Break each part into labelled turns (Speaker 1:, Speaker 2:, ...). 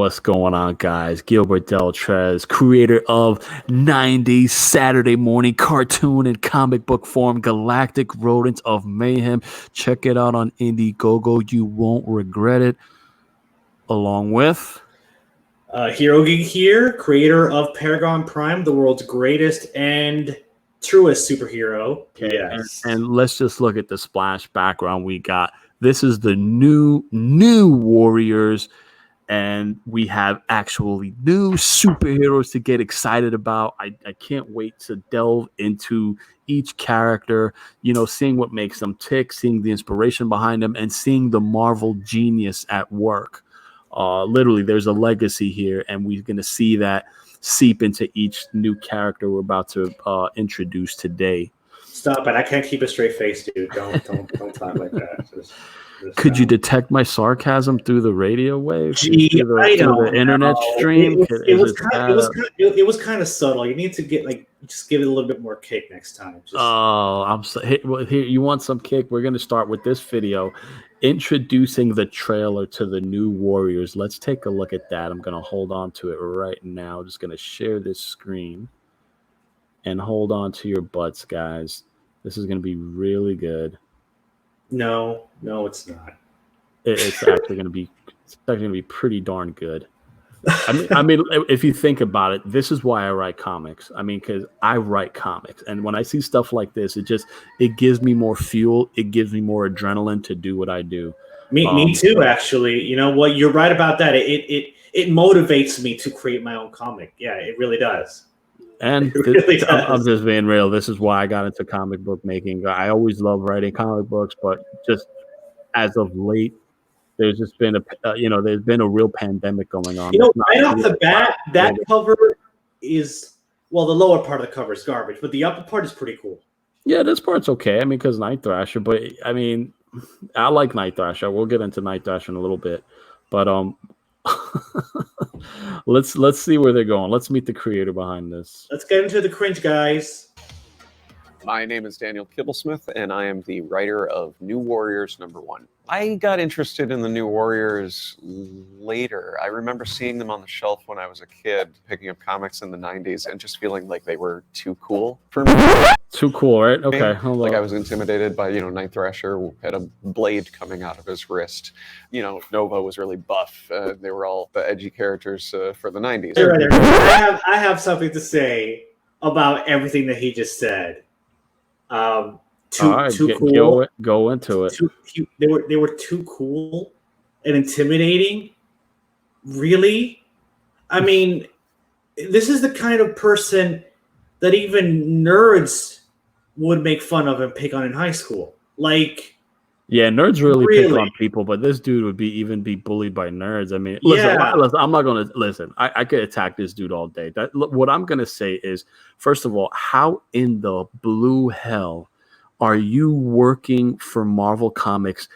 Speaker 1: What's going on, guys? Gilbert Deltrez, creator of 90s Saturday morning cartoon and comic book form, Galactic Rodents of Mayhem. Check it out on Indiegogo. You won't regret it. Along with...
Speaker 2: Hero Geek here, creator of Paragon Prime, the world's greatest and truest superhero.
Speaker 1: Okay.
Speaker 2: Yes.
Speaker 1: And let's just look at the splash background we got. This is the new Warriors. And we have actually new superheroes to get excited about. I can't wait to delve into each character, seeing what makes them tick, seeing the inspiration behind them, and seeing the Marvel genius at work. Literally, there's a legacy here, and we're going to see that seep into each new character we're about to introduce today.
Speaker 2: Stop it. I can't keep a straight face, dude. Don't talk like that.
Speaker 1: Could you detect my sarcasm through the radio wave?
Speaker 2: Gee,
Speaker 1: through the internet stream?
Speaker 2: It was kind of subtle. You need to just give it a little bit more kick next time.
Speaker 1: Here, you want some kick? We're going to start with this video introducing the trailer to the new Warriors. Let's take a look at that. I'm going to hold on to it right now. I'm just going to share this screen and hold on to your butts, guys. This is going to be really good.
Speaker 2: No, it's not.
Speaker 1: It's actually going to be pretty darn good. I mean, if you think about it, this is why I write comics. Because I write comics, and when I see stuff like this, it gives me more fuel. It gives me more adrenaline to do what I do.
Speaker 2: Me too, actually. You know what? You're right about that. It motivates me to create my own comic. Yeah, it really does.
Speaker 1: And I'm just being real. This is why I got into comic book making. I always loved writing comic books, but just as of late, there's just been there's been a real pandemic going on.
Speaker 2: Right off the bat, that cover is, well, the lower part of the cover is garbage, but the upper part is pretty cool. Yeah,
Speaker 1: this part's okay. Because Night Thrasher, but I like Night Thrasher. We'll get into Night Thrasher in a little bit, but let's see where they're going. Let's meet the creator behind this.
Speaker 2: Let's get into the cringe, guys.
Speaker 3: My name is Daniel Kibblesmith, and I am the writer of New Warriors #1. I got interested in the New Warriors later. I remember seeing them on the shelf when I was a kid, picking up comics in the 90s, and just feeling like they were too cool for me.
Speaker 1: Too cool, right? Okay.
Speaker 3: I was intimidated by, Night Thrasher who had a blade coming out of his wrist. Nova was really buff. They were all the edgy characters for the 90s.
Speaker 2: I have something to say about everything that he just said. Too cool.
Speaker 1: Go into it.
Speaker 2: They were too cool and intimidating. Really? This is the kind of person that even nerds would make fun of and pick on in high school.
Speaker 1: Yeah, nerds really pick on people, but this dude would be bullied by nerds. Listen, I'm not gonna listen. I could attack this dude all day. What I'm gonna say is, first of all, how in the blue hell are you working for Marvel Comics,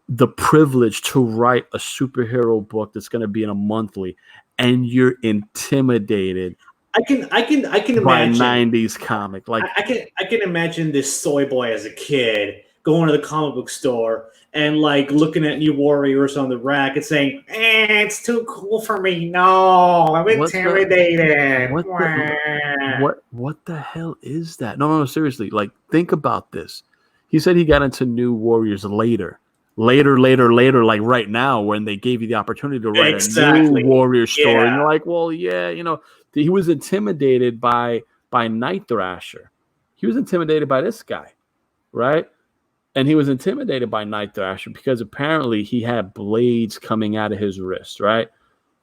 Speaker 1: the privilege to write a superhero book that's gonna be in a monthly, and you're intimidated?
Speaker 2: I can imagine
Speaker 1: by 90s comic.
Speaker 2: I can imagine this soy boy as a kid going to the comic book store and looking at New Warriors on the rack and saying, it's too cool for me. No, I'm intimidated.
Speaker 1: What the hell is that? No, seriously. Think about this. He said he got into New Warriors later, like right now, when they gave you the opportunity to write a New Warrior story. Yeah. And you're like, well, yeah, he was intimidated by Night Thrasher. He was intimidated by this guy, right? And he was intimidated by Night Thrasher because apparently he had blades coming out of his wrist, right?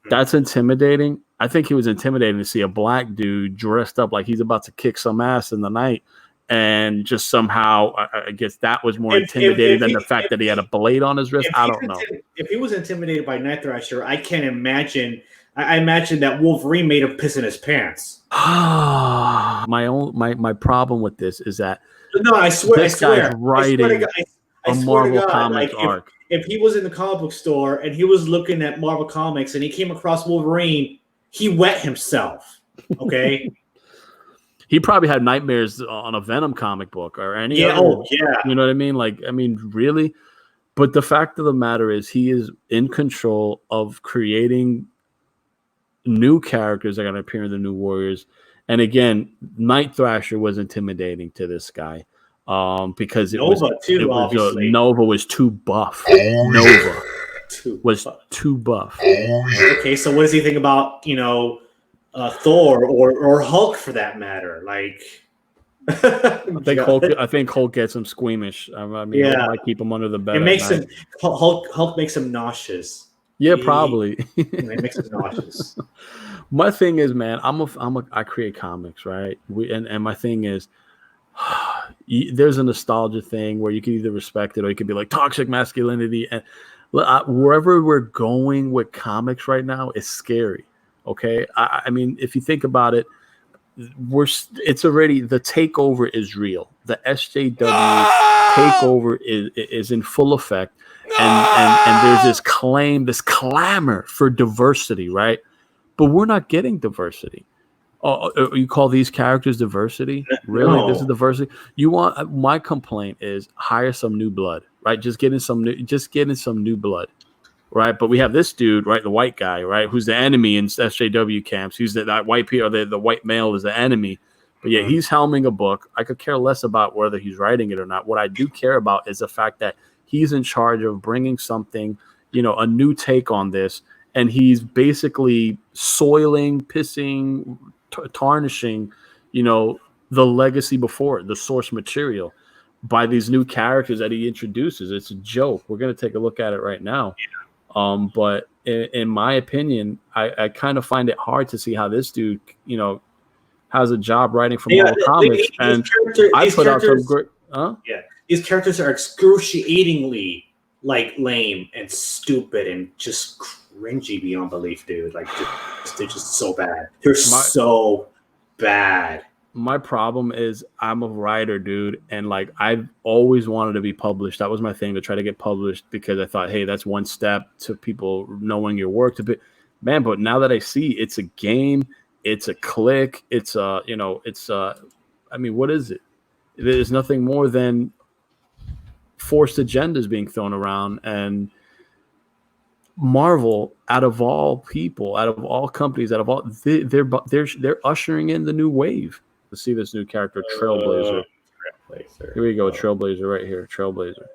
Speaker 1: That's intimidating. I think he was intimidated to see a black dude dressed up like he's about to kick some ass in the night. And just somehow, I guess that was more intimidating than the fact that he had a blade on his wrist. I don't know.
Speaker 2: If he was intimidated by Night Thrasher, I can't imagine. I imagine that Wolverine made him piss in his pants.
Speaker 1: My problem with this is that
Speaker 2: I swear,
Speaker 1: guy's writing a Marvel Comics arc.
Speaker 2: If he was in the comic book store and he was looking at Marvel Comics and he came across Wolverine, he wet himself. Okay.
Speaker 1: He probably had nightmares on a Venom comic book or any.
Speaker 2: Yeah.
Speaker 1: Other,
Speaker 2: oh, yeah.
Speaker 1: You know what I mean? Really? But the fact of the matter is he is in control of creating new characters that are going to appear in the New Warriors. And again, Night Thrasher was intimidating to this guy because Nova was too buff. Nova was too buff.
Speaker 2: Okay, so what does he think about Thor or Hulk for that matter? Like,
Speaker 1: I think Hulk gets him squeamish. I mean, it might keep him under the bed.
Speaker 2: It makes him Hulk makes him nauseous.
Speaker 1: Yeah, probably.
Speaker 2: It makes him nauseous.
Speaker 1: My thing is, man, I create comics, right? And my thing is, there's a nostalgia thing where you can either respect it or you can be like toxic masculinity. And wherever we're going with comics right now is scary. Okay, I mean, if you think about it, it's already, the takeover is real. The SJW takeover is in full effect, and there's this clamor for diversity, right? But we're not getting diversity. You call these characters diversity? Really? No. This is diversity? You want? My complaint is hire some new blood, right? Just getting some new blood, right? But we have this dude, right, the white guy, right, who's the enemy in SJW camps. He's that white people, the white male is the enemy. But yeah, he's helming a book. I could care less about whether he's writing it or not. What I do care about is the fact that he's in charge of bringing something, a new take on this. And he's basically soiling, pissing, tarnishing, the legacy before it, the source material, by these new characters that he introduces. It's a joke. We're going to take a look at it right now. But in my opinion, I kind of find it hard to see how this dude, has a job writing for Marvel Comics. And I put out some great...
Speaker 2: Yeah, these characters are excruciatingly, lame and stupid and just cringy beyond belief, dude. They're just so bad. They're so bad.
Speaker 1: My problem is I'm a writer, dude, and I've always wanted to be published. That was my thing, to try to get published, because I thought, hey, that's one step to people knowing your work. But now that I see it's a game, it's a click, it's I mean, what is it? There's nothing more than forced agendas being thrown around. And Marvel, out of all people, out of all companies, they're ushering in the new wave. Let's see this new character, Trailblazer. Here we go, Trailblazer right here, Trailblazer.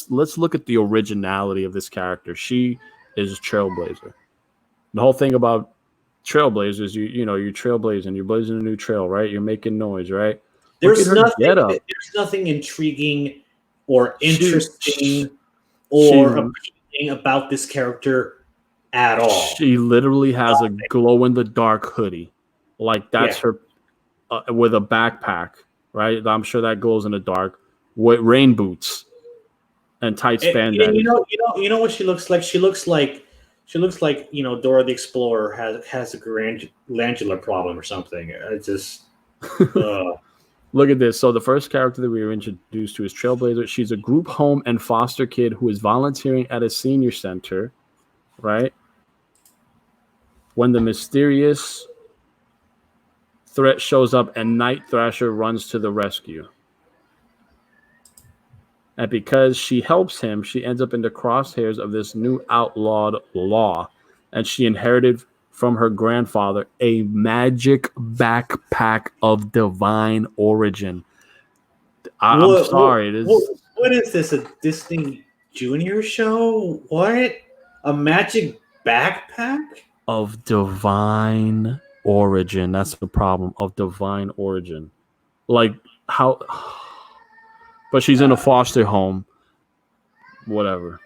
Speaker 1: Let's look at the originality of this character. She is Trailblazer. The whole thing about Trailblazers, you're trailblazing, you're blazing a new trail, right? You're making noise, right?
Speaker 2: There's nothing intriguing or interesting or appealing about this character at all.
Speaker 1: She literally has a glow-in-the-dark hoodie. That's her, with a backpack, right? I'm sure that glows in the dark. With rain boots and tight spandex.
Speaker 2: You know what she looks like? She looks like Dora the Explorer has a glandular problem or something. It's just
Speaker 1: Look at this. So the first character that we were introduced to is Trailblazer. She's a group home and foster kid who is volunteering at a senior center, right? When the mysterious threat shows up and Night Thrasher runs to the rescue. And because she helps him, she ends up in the crosshairs of this new outlawed law. And she inherited from her grandfather a magic backpack of divine origin. I'm sorry.
Speaker 2: What is this? A Disney Junior show? What? A magic backpack?
Speaker 1: Of divine origin. That's the problem. Of divine origin. How... But she's in a foster home. Whatever.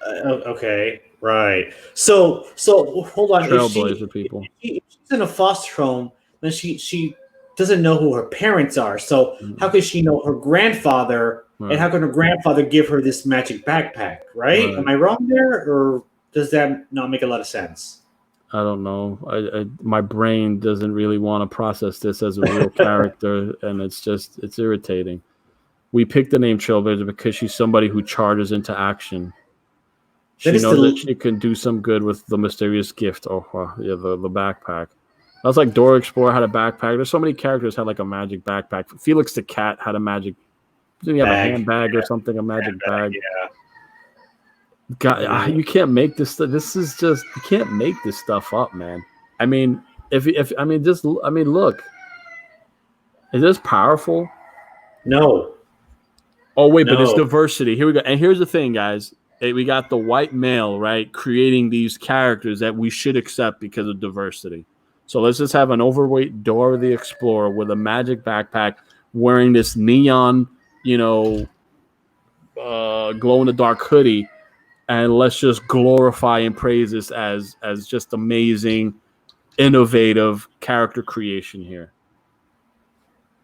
Speaker 2: Okay, right. So hold on.
Speaker 1: Trailblazer people.
Speaker 2: If she's in a foster home, then she doesn't know who her parents are. So how could she know her grandfather? Right. And how can her grandfather give her this magic backpack? Right? Am I wrong there, or does that not make a lot of sense?
Speaker 1: I don't know. My brain doesn't really want to process this as a real character, and it's irritating. We picked the name Trailblazer because she's somebody who charges into action. She knows that she can do some good with the mysterious gift. The backpack. That's like Dora Explorer had a backpack. There's so many characters had a magic backpack. Felix the Cat had a magic. Didn't he have a handbag or something? A magic bag. God, you can't make this. This is just you can't make this stuff up, man. I mean, if look, is this powerful?
Speaker 2: No.
Speaker 1: Oh wait, but it's
Speaker 2: No.
Speaker 1: diversity. Here we go. And here's the thing, guys. We got the white male, right, creating these characters that we should accept because of diversity. So let's just have an overweight Dora the Explorer with a magic backpack, wearing this neon, glow in the dark hoodie, and let's just glorify and praise this as just amazing, innovative character creation here.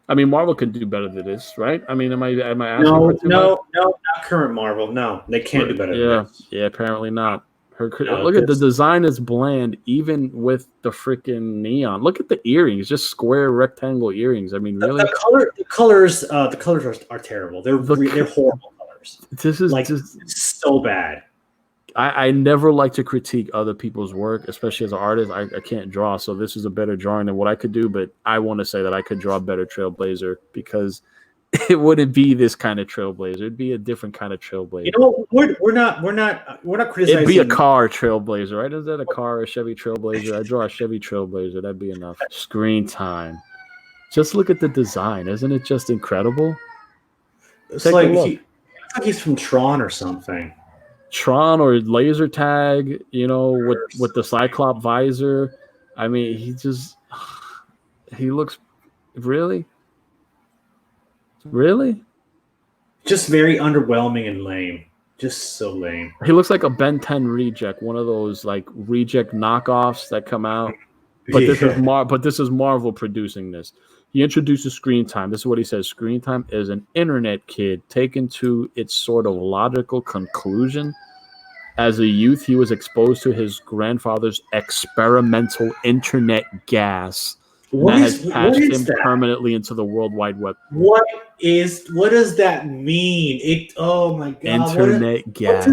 Speaker 1: I mean, Marvel could do better than this, right? I mean, am I asking?
Speaker 2: No, not current Marvel. No, they can't do better than this.
Speaker 1: Yeah, apparently not. Look at the design is bland, even with the freaking neon. Look at the earrings, just square rectangle earrings. I mean, really?
Speaker 2: The colors are terrible. They're horrible colors.
Speaker 1: This is
Speaker 2: it's so bad.
Speaker 1: I never like to critique other people's work, especially as an artist. I can't draw, so this is a better drawing than what I could do. But I want to say that I could draw a better Trailblazer because it wouldn't be this kind of Trailblazer. It'd be a different kind of Trailblazer.
Speaker 2: You know, we're not criticizing.
Speaker 1: It'd be a car Trailblazer, right? Is that a car or a Chevy Trailblazer? I draw a Chevy Trailblazer. That'd be enough. Screen time. Just look at the design. Isn't it just incredible?
Speaker 2: It's like he's from Tron or something.
Speaker 1: Tron or laser tag, with the Cyclops visor. I mean, he looks really
Speaker 2: just very underwhelming and lame. Just so lame.
Speaker 1: He looks like a Ben 10 reject, one of those like reject knockoffs that come out. But this is Marvel producing this. He introduces screen time. This is what he says. Screen time is an internet kid taken to its sort of logical conclusion. As a youth, he was exposed to his grandfather's experimental internet gas that has patched him permanently into the World Wide Web.
Speaker 2: What does that mean? Oh my God.
Speaker 1: Internet gas.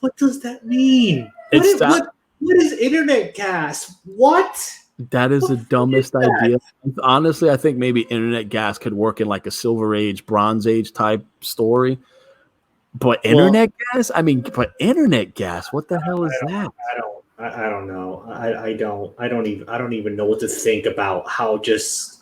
Speaker 2: What does that mean? What is internet gas? What?
Speaker 1: That is the dumbest idea. Honestly, I think maybe internet gas could work in like a Silver Age, Bronze Age type story. But internet gas? I mean, but internet gas? What the hell is that?
Speaker 2: I don't know. I don't even know what to think about how just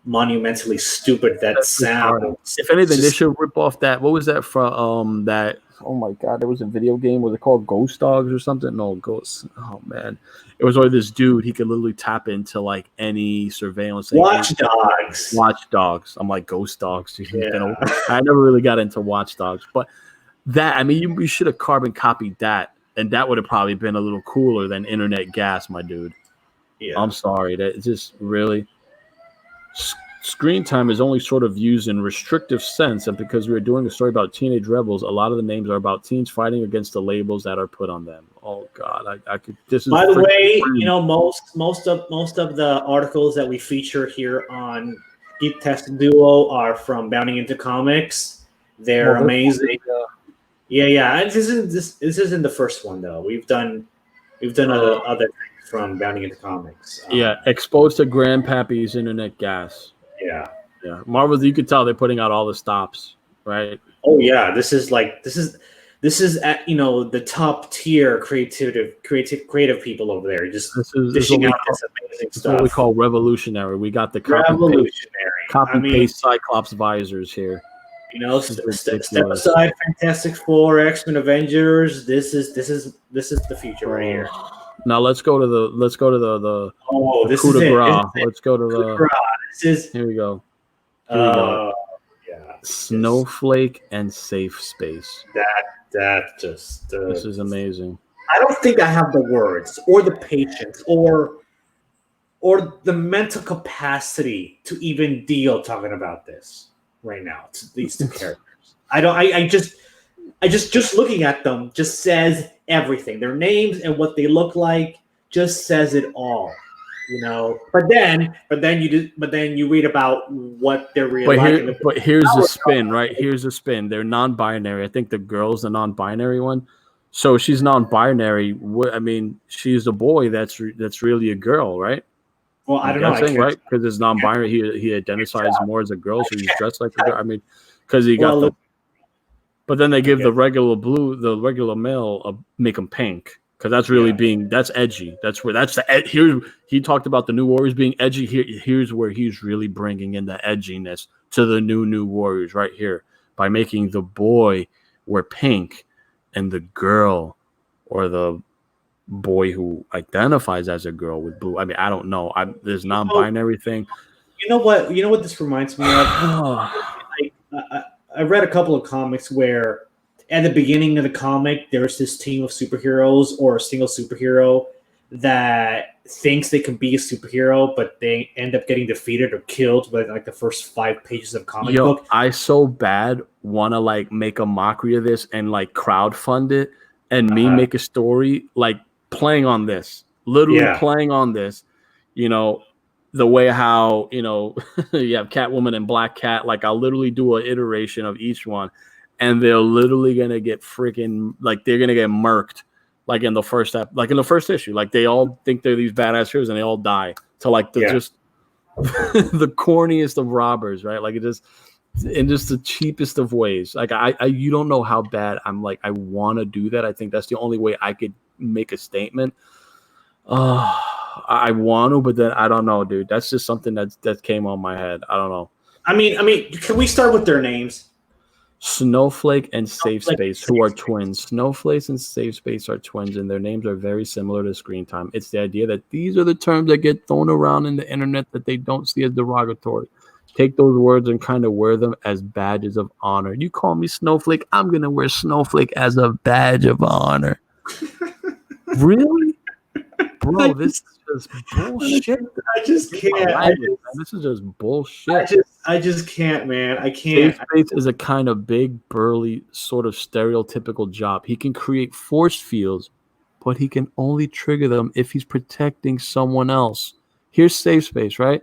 Speaker 2: monumentally stupid that sounds.
Speaker 1: If anything, they should rip off that. What was that from? That. Oh my God! There was a video game. Was it called Ghost Dogs or something? No, Ghosts. Oh man, it was always this dude. He could literally tap into like any surveillance.
Speaker 2: Watch Dogs.
Speaker 1: Watch Dogs. I'm like Ghost Dogs. Yeah. I never really got into Watch Dogs, but that. I mean, you should have carbon copied that, and that would have probably been a little cooler than internet gas, my dude. Yeah. I'm sorry. That just really. Screen time is only sort of used in restrictive sense, and because we are doing a story about teenage rebels, a lot of the names are about teens fighting against the labels that are put on them. Oh God, I could. This is.
Speaker 2: By the way, most of the articles that we feature here on Geek Test Duo are from Bounding Into Comics. They're amazing. Yeah. This isn't the first one though. We've done other things from Bounding Into Comics.
Speaker 1: Exposed to Grandpappy's internet gas.
Speaker 2: Yeah.
Speaker 1: Marvel, you could tell they're putting out all the stops, right?
Speaker 2: Oh yeah, this is at the top tier creative people over there, just dishing out this amazing stuff.
Speaker 1: What we call revolutionary. We got the copy paste Cyclops visors here.
Speaker 2: Step aside Fantastic Four, X-Men, Avengers. This is the future right here.
Speaker 1: Now let's go to the
Speaker 2: this
Speaker 1: coup
Speaker 2: is
Speaker 1: de
Speaker 2: it.
Speaker 1: grace. Let's go to the.
Speaker 2: Here
Speaker 1: we go.
Speaker 2: Yeah.
Speaker 1: Snowflake and Safe Space.
Speaker 2: This
Speaker 1: is amazing.
Speaker 2: I don't think I have the words or the patience or the mental capacity to even deal talking about this right now. These two characters. I just looking at them just says everything. Their names and what they look like just says it all. But then you read about what they're really
Speaker 1: But here's the spin, right? Here's the spin. They're non-binary. I think the girl's the non-binary one. So she's non-binary. I mean, she's a boy that's really a girl, right?
Speaker 2: Well, I don't know,
Speaker 1: right? Because it's non-binary. He identifies more as a girl, so he's dressed like a girl. I mean, because he got But then they give the regular male make him pink because that's really that's edgy. That's here. He talked about the New Warriors being edgy. Here's where he's really bringing in the edginess to the new Warriors right here by making the boy wear pink and the girl or the boy who identifies as a girl with blue. I mean, I don't know. There's non-binary thing.
Speaker 2: You know what this reminds me of? I read a couple of comics where at the beginning of the comic, there's this team of superheroes or a single superhero that thinks they can be a superhero, but they end up getting defeated or killed by like the first 5 pages of comic book.
Speaker 1: I so bad want to like make a mockery of this and like crowdfund it and make a story like playing on this, literally playing on this, you know, the way how, you know, you have Catwoman and Black Cat. Like I'll literally do an iteration of each one and they're literally going to get freaking like they're going to get murked like in the first issue. Like they all think they're these badass heroes and they all die to like just the corniest of robbers, right? Like it just in just the cheapest of ways. Like I you don't know how bad I'm like I want to do that. I think that's the only way I could make a statement. I want to, but then I don't know, dude. That's just something that came on my head. I don't know.
Speaker 2: I mean, can we start with their names?
Speaker 1: Snowflake and Safe Space, who are twins. Snowflakes and Safe Space are twins, and their names are very similar to Screen Time. It's the idea that these are the terms that get thrown around in the internet that they don't see as derogatory. Take those words and kind of wear them as badges of honor. You call me Snowflake, I'm going to wear Snowflake as a badge of honor. Really? Bro, this is just bullshit.
Speaker 2: I just can't.
Speaker 1: This is just bullshit.
Speaker 2: I just can't, man. I can't.
Speaker 1: Safe Space is a kind of big, burly, sort of stereotypical job. He can create force fields, but he can only trigger them if he's protecting someone else. Here's Safe Space, right?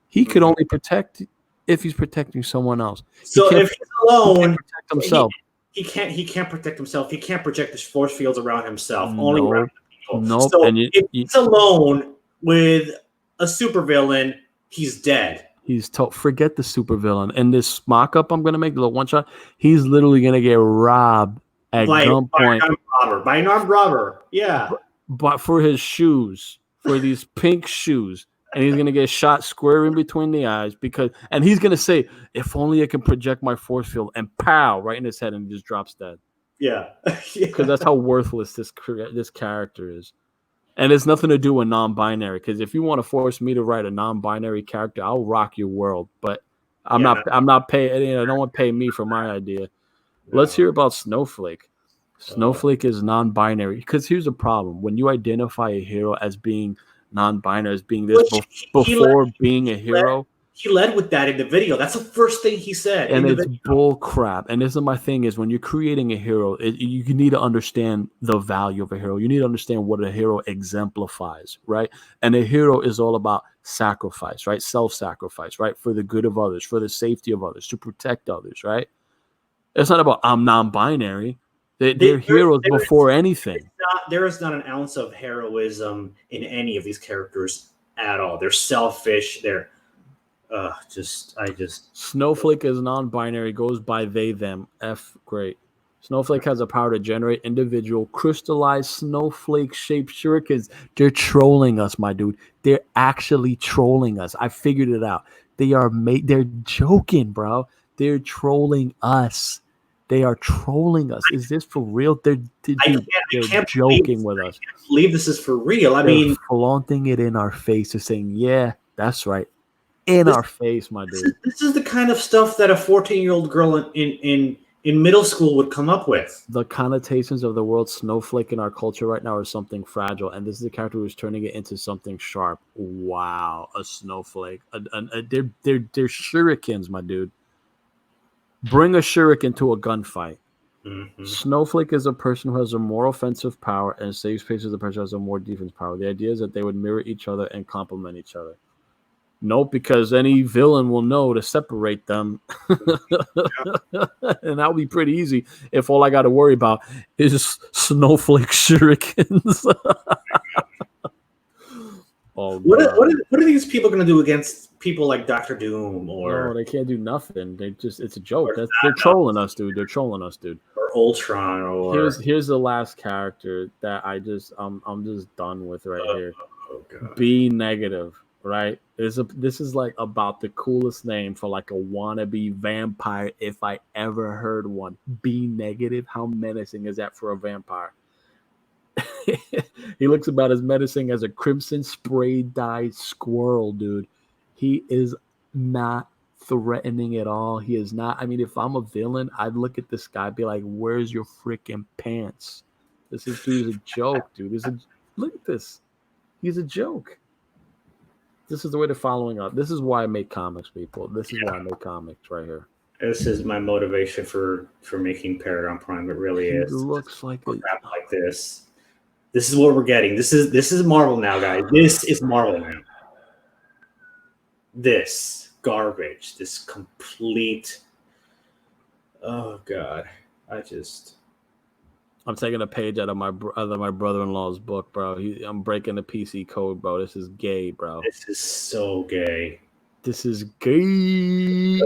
Speaker 1: He could only protect if he's protecting someone else.
Speaker 2: So if he's alone,
Speaker 1: he can't protect himself.
Speaker 2: He can't protect himself. He can't project his force fields around himself. Only around people.
Speaker 1: Nope.
Speaker 2: So if he's alone with a supervillain, he's dead.
Speaker 1: He's forget the supervillain. And this mock-up I'm going to make, the little one-shot, he's literally going to get robbed at gunpoint.
Speaker 2: By an armed robber. Yeah.
Speaker 1: But for his shoes, for these pink shoes. And he's going to get shot square in between the eyes and he's going to say, if only I can project my force field, and pow, right in his head, and he just drops dead.
Speaker 2: Yeah.
Speaker 1: Because that's how worthless this character is. And it's nothing to do with non-binary, because if you want to force me to write a non-binary character, I'll rock your world. But I'm not paying, you know, no one pay me for my idea. No. Let's hear about Snowflake. Snowflake is non-binary, because here's the problem. When you identify a hero as being non-binary, as being this before being a hero.
Speaker 2: He led with that in the video. That's the first thing he said.
Speaker 1: And it's bull crap. And this is my thing is when you're creating a hero, you need to understand the value of a hero. You need to understand what a hero exemplifies, right? And a hero is all about sacrifice, right? Self-sacrifice, right? For the good of others, for the safety of others, to protect others, right? It's not about I'm non-binary. They're heroes before anything.
Speaker 2: There is not an ounce of heroism in any of these characters at all. They're selfish. They're
Speaker 1: Snowflake is non-binary, goes by they, them. Great. Snowflake has the power to generate individual crystallized snowflake-shaped shurikens. They're trolling us, my dude. They're actually trolling us. I figured it out. They're joking, bro. They're trolling us. They are trolling us. Is this for real? They're joking with us.
Speaker 2: I can't believe this is for real.
Speaker 1: They're flaunting it in our face. They're saying, yeah, that's right. Our face, my dude.
Speaker 2: This is the kind of stuff that a 14-year-old girl in middle school would come up with.
Speaker 1: The connotations of the word snowflake in our culture right now are something fragile, and this is the character who's turning it into something sharp. Wow, a snowflake. They're shurikens, my dude. Bring a shuriken to a gunfight. Mm-hmm. Snowflake is a person who has a more offensive power, and Safe Space is a person who has a more defense power. The idea is that they would mirror each other and complement each other. Nope, because any villain will know to separate them. And that'll be pretty easy if all I got to worry about is snowflake shurikens.
Speaker 2: What are these people going to do against people like Doctor Doom
Speaker 1: No,
Speaker 2: or
Speaker 1: they can't do nothing. It's a joke. They're trolling us, dude. They're trolling us, dude.
Speaker 2: or Ultron or
Speaker 1: Here's the last character that I'm just done with right here.
Speaker 2: oh god.
Speaker 1: Be negative, right? This is like about the coolest name for like a wannabe vampire if I ever heard one. Be negative. How menacing is that for a vampire? He looks about as menacing as a crimson spray dyed squirrel, dude. He is not threatening at all. He is not. I mean, if I'm a villain, I'd look at this guy, be like, "Where's your freaking pants?" This dude is a joke, dude. Look at this. He's a joke. This is the way they're following up. This is why I make comics, people. This is why I make comics right here.
Speaker 2: This is my motivation for making Paragon Prime. It really is.
Speaker 1: He looks like a
Speaker 2: crap like this. This is what we're getting. This is Marvel now, guys. This is Marvel now. This garbage. This complete. Oh god, I'm
Speaker 1: taking a page out of my brother-in-law's book, bro. I'm breaking the PC code, bro. This is gay, bro.
Speaker 2: This is so gay.
Speaker 1: This is gay.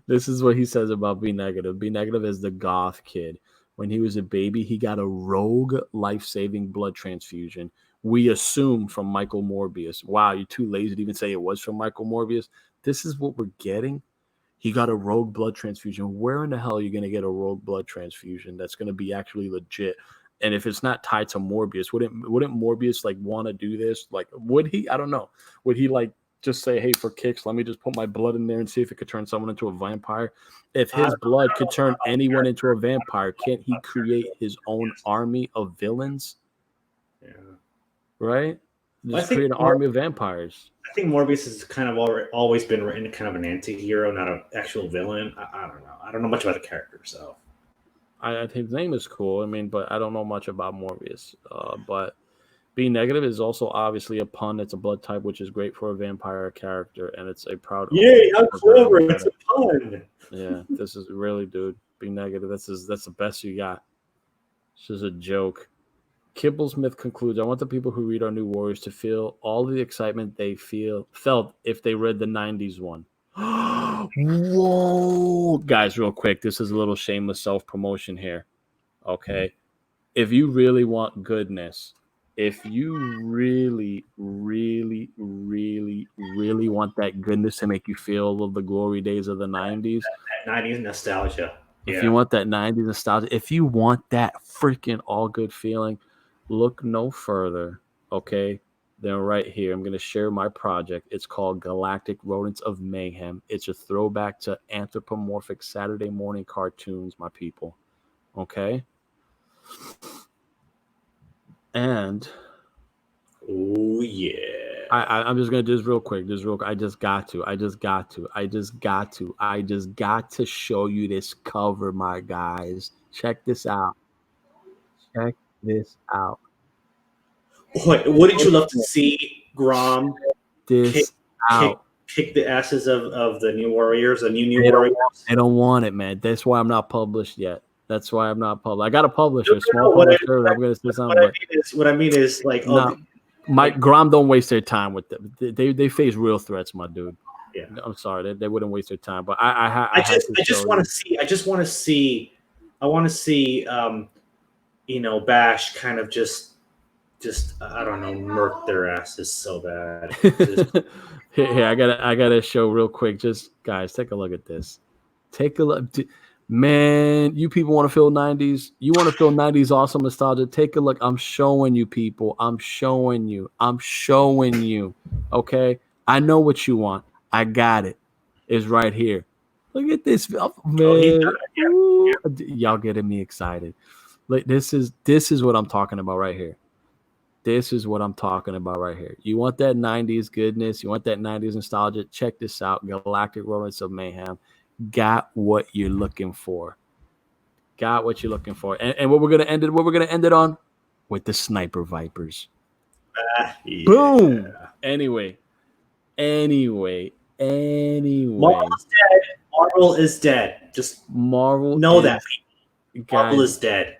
Speaker 1: This is what he says about Be Negative. Be Negative is the goth kid. When he was a baby, he got a rogue life-saving blood transfusion. We assume from Michael Morbius. Wow, you're too lazy to even say it was from Michael Morbius. This is what we're getting. He got a rogue blood transfusion. Where in the hell are you going to get a rogue blood transfusion that's going to be actually legit? And if it's not tied to Morbius, wouldn't Morbius like want to do this? Like, would he? I don't know. Would he like just say, "Hey, for kicks, let me just put my blood in there and see if it could turn someone into a vampire"? If his blood could turn anyone into a vampire, can't he create his own army of villains?
Speaker 2: Yeah.
Speaker 1: Right? Just create an army of vampires.
Speaker 2: I think Morbius has kind of always been written kind of an anti-hero, not an actual villain. I don't know. I don't know much about the character, so.
Speaker 1: I think his name is cool. I mean, but I don't know much about Morbius. But Be Negative is also obviously a pun. It's a blood type, which is great for a vampire character, and it's a proud.
Speaker 2: Yay! How clever! It's a pun.
Speaker 1: Yeah, this is really, dude. Be Negative. That's the best you got. This is a joke. Kibblesmith concludes, I want the people who read our New Warriors to feel all the excitement they felt if they read the 90s one. Whoa! Guys, real quick, this is a little shameless self-promotion here. Okay? If you really want goodness, if you really, really, really, really want that goodness to make you feel of the glory days of the 90s.
Speaker 2: That 90s nostalgia.
Speaker 1: If you want that 90s nostalgia, if you want that freaking all good feeling, look no further, okay, than right here. I'm going to share my project. It's called Galactic Rodents of Mayhem. It's a throwback to anthropomorphic Saturday morning cartoons, my people. Okay? And
Speaker 2: oh yeah.
Speaker 1: I'm just going to do this real quick. I just got to show you this cover, my guys. Check this out. Check this out.
Speaker 2: What did you love to see, Grom?
Speaker 1: Kick
Speaker 2: the asses of the New Warriors, the New Warriors.
Speaker 1: They don't want it, man. That's why I'm not published yet. I got a publisher, small publisher. I'm going to say something.
Speaker 2: What I mean is like,
Speaker 1: Mike Grom don't waste their time with them. They face real threats, my dude.
Speaker 2: Yeah,
Speaker 1: I'm sorry, they wouldn't waste their time. But
Speaker 2: I just want to see. Bash kind of just I don't know, murk their asses so bad.
Speaker 1: Here, I gotta show real quick. Just guys, take a look at this. Take a look, man. You people want to feel 90s? You want to feel 90s awesome nostalgia? Take a look. I'm showing you, people. I'm showing you. Okay, I know what you want. I got it. It's right here. Look at this, man. Y'all getting me excited. Like this is what I'm talking about right here. You want that 90s goodness? You want that 90s nostalgia? Check this out. Galactic Rodents of Mayhem. Got what you're looking for. And what we're gonna end it on? With the Sniper Vipers.
Speaker 2: Yeah.
Speaker 1: Boom. Anyway.
Speaker 2: Marvel is dead. Just know that. Marvel is dead.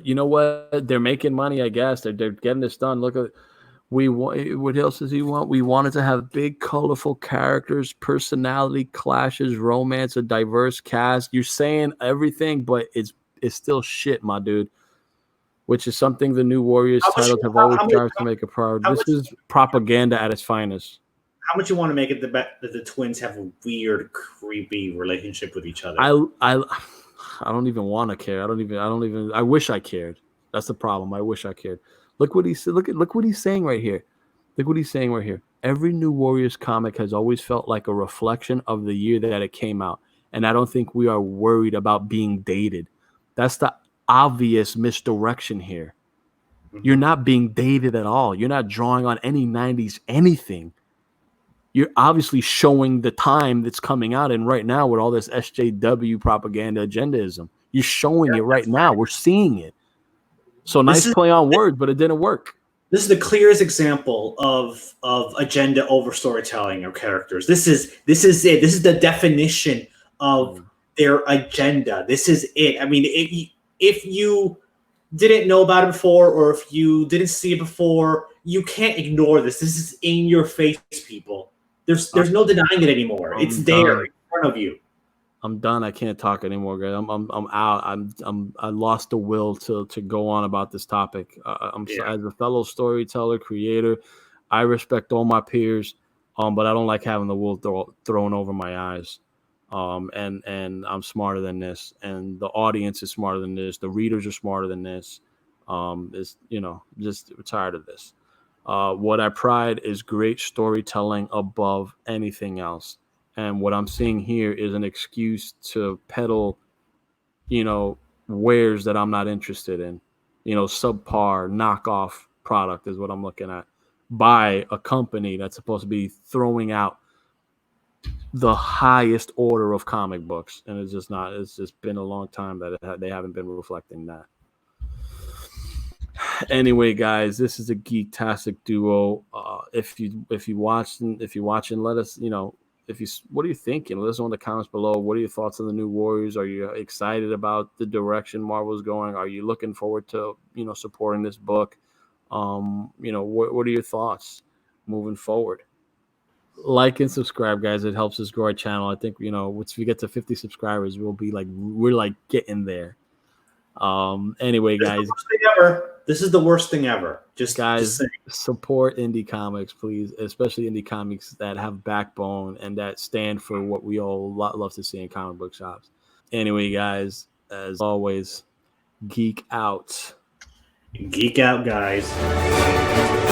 Speaker 1: You know what? They're making money, I guess. They're getting this done. Look at What else does he want? We wanted to have big, colorful characters, personality clashes, romance, a diverse cast. You're saying everything, but it's still shit, my dude. Which is something the New Warriors titles have always tried to make a priority. This is propaganda at its finest.
Speaker 2: How much you want to make it that the twins have a weird, creepy relationship with each other?
Speaker 1: I don't even want to care. I don't even. I wish I cared. That's the problem. I wish I cared. Look what he said. Look what he's saying right here. Look what he's saying right here. Every New Warriors comic has always felt like a reflection of the year that it came out, and I don't think we are worried about being dated. That's the obvious misdirection here. You're not being dated at all. You're not drawing on any 90s anything. You're obviously showing the time that's coming out, and right now with all this SJW propaganda agendaism, you're showing it right now. We're seeing it. So nice play on words, but it didn't work.
Speaker 2: This is the clearest example of agenda over storytelling or characters. This is it. This is the definition of their agenda. This is it. I mean, if you didn't know about it before, or if you didn't see it before, you can't ignore this. This is in your face, people. There's no denying it anymore. It's there in front of you.
Speaker 1: I'm done. I can't talk anymore, guys. I'm out. I lost the will to go on about this topic. As a fellow storyteller, creator, I respect all my peers, but I don't like having the wool thrown over my eyes. And I'm smarter than this, and the audience is smarter than this. The readers are smarter than this. Just tired of this. What I pride is great storytelling above anything else. And what I'm seeing here is an excuse to peddle, wares that I'm not interested in. Subpar, knockoff product is what I'm looking at by a company that's supposed to be throwing out the highest order of comic books. And it's just not. It's just been a long time that they haven't been reflecting that. Anyway, guys, this is a geek-tastic duo. If you're watching, let us, what are you thinking? Let us know in the comments below. What are your thoughts on the New Warriors? Are you excited about the direction Marvel's going? Are you looking forward to, supporting this book? What are your thoughts moving forward? Like and subscribe, guys. It helps us grow our channel. I think, once we get to 50 subscribers, we're getting there. Anyway, guys,
Speaker 2: this is the worst thing ever. Just
Speaker 1: support indie comics, please, especially indie comics that have backbone and that stand for what we all love to see in comic book shops. Anyway, guys, as always, geek out.
Speaker 2: Geek out, guys.